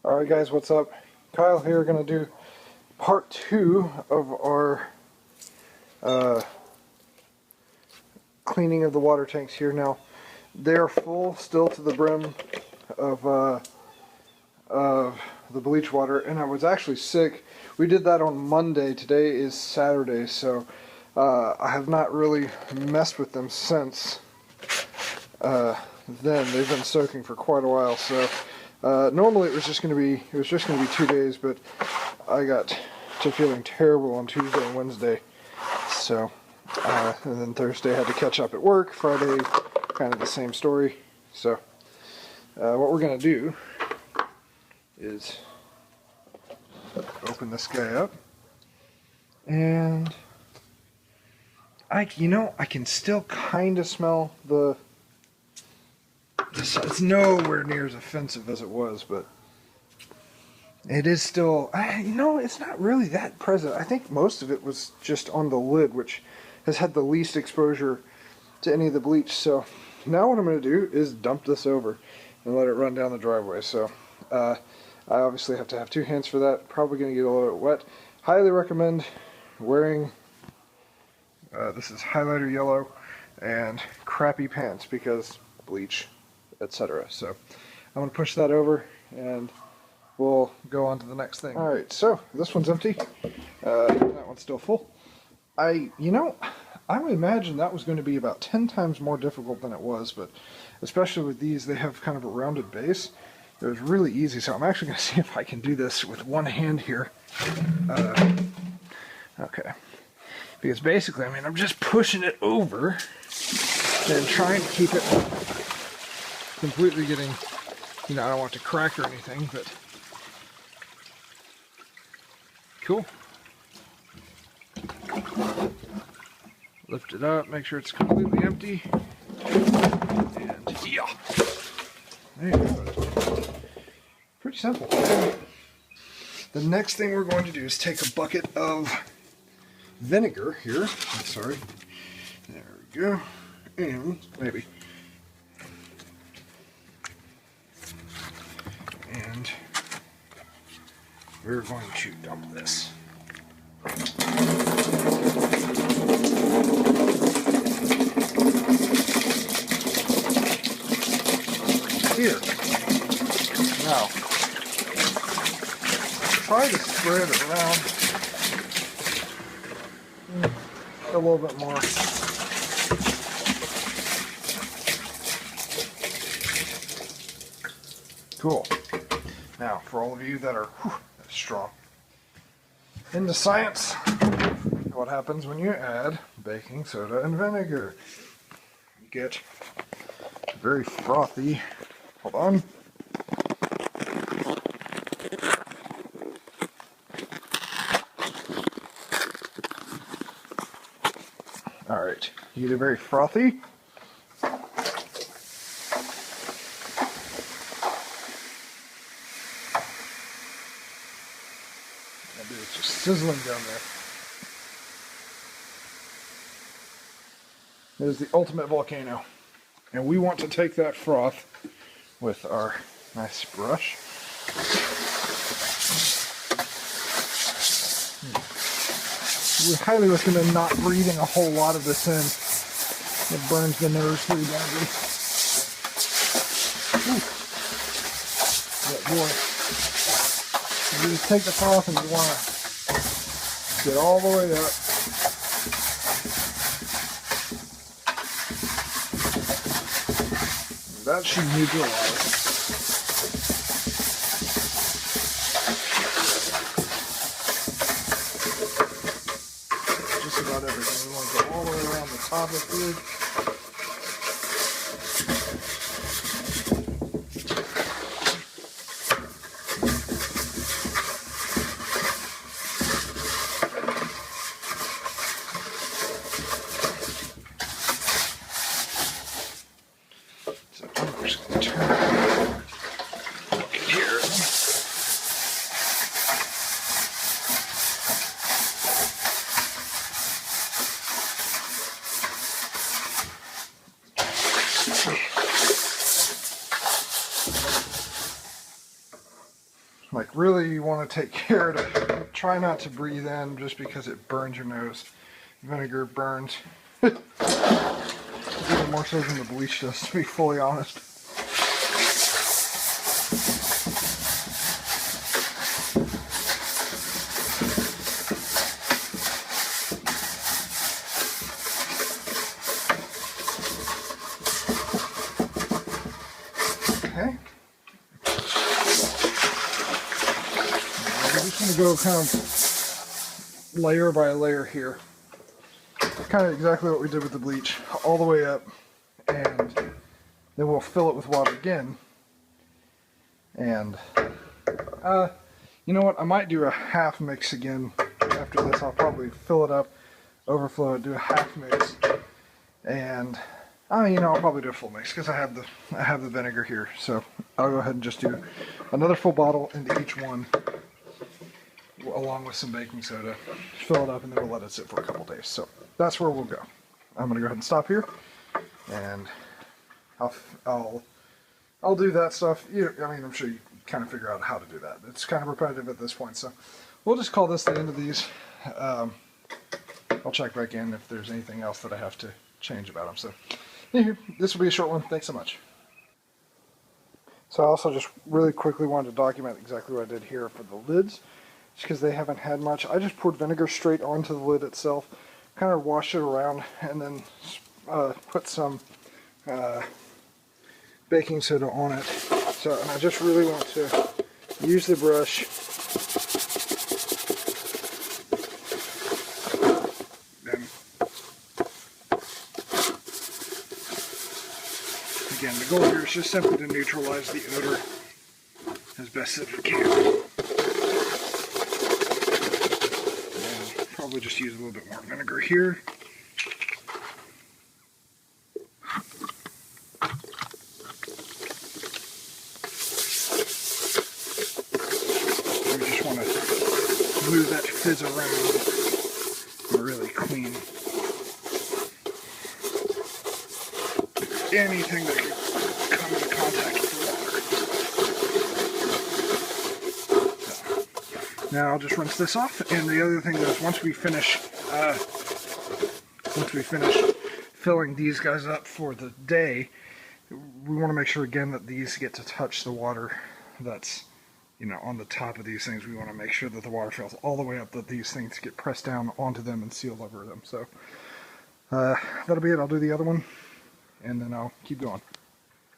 Alright guys, what's up? Kyle here, gonna do part 2 of our cleaning of the water tanks here. Now, they're full still to the brim of the bleach water, and I was actually sick. We did that on Monday. Today is Saturday, so I have not really messed with them since then. They've been soaking for quite a while, so normally it was just going to be 2 days, but I got to feeling terrible on Tuesday and Wednesday, so and then Thursday I had to catch up at work. Friday, kind of the same story. So what we're going to do is open this guy up, and I can still kind of smell the. It's nowhere near as offensive as it was, but it is still, it's not really that present. I think most of it was just on the lid, which has had the least exposure to any of the bleach. So now what I'm going to do is dump this over and let it run down the driveway. So I obviously have to have 2 hands for that. Probably going to get a little bit wet. Highly recommend wearing, this is highlighter yellow, and crappy pants because bleach, etc. So I'm going to push that over and we'll go on to the next thing. Alright, so this one's empty. That one's still full. I would imagine that was going to be about 10 times more difficult than it was, but especially with these, they have kind of a rounded base. It was really easy, so I'm actually going to see if I can do this with one hand here. Okay. Because basically, I'm just pushing it over and trying to keep it completely getting, I don't want it to crack or anything, but cool. Lift it up, make sure it's completely empty, and yeah, there you go. Pretty simple. The next thing we're going to do is take a bucket of vinegar here. Sorry. There we go. And maybe. And we're going to dump this. Here. Now, try to spread it around a little bit more. Cool. Now, for all of you that are strong into science, what happens when you add baking soda and vinegar? You get very frothy. Hold on. Alright, you get it very frothy. It's just sizzling down there. It is the ultimate volcano. And we want to take that froth with our nice brush. We highly recommend not breathing a whole lot of this in. It burns the nose pretty badly. Yeah, boy. You just take the froth and you want to get all the way up. That should neutralize. Just about everything. We want to go all the way around the top of here. Like, really, you want to take care to try not to breathe in just because it burns your nose. Vinegar burns. Even more so than the bleach does, to be fully honest. Okay. I'm just going to go kind of layer by layer here. Kind of exactly what we did with the bleach, all the way up, and then we'll fill it with water again. And you know what, I might do a half mix again after this. I'll probably fill it up, overflow it, do a half mix, and you know, I'll probably do a full mix because I have the vinegar here. So I'll go ahead and just do another full bottle into each one, along with some baking soda. Fill it up, and then we'll let it sit for a couple days. So that's where we'll go. I'm gonna go ahead and stop here, and I'll do that stuff. I mean, I'm sure you kind of figure out how to do that. It's kind of repetitive at this point, so we'll just call this the end of these. I'll check back in if there's anything else that I have to change about them. So anyway, this will be a short one. Thanks so much. So I also just really quickly wanted to document exactly what I did here for the lids, just because they haven't had much. I just poured vinegar straight onto the lid itself, kind of washed it around, and then put some baking soda on it. So, and I just really want to use the brush and again, the goal here is just simply to neutralize the odor as best as we can. And probably just use a little bit more vinegar here. Move that fizz around and really clean anything that can come into contact with the water. So, now I'll just rinse this off, and the other thing is once we finish filling these guys up for the day, we want to make sure again that these get to touch the water that's, you know, on the top of these things. We want to make sure that the water fills all the way up, that these things get pressed down onto them and sealed over them. So that'll be it. I'll do the other one, and then I'll keep going.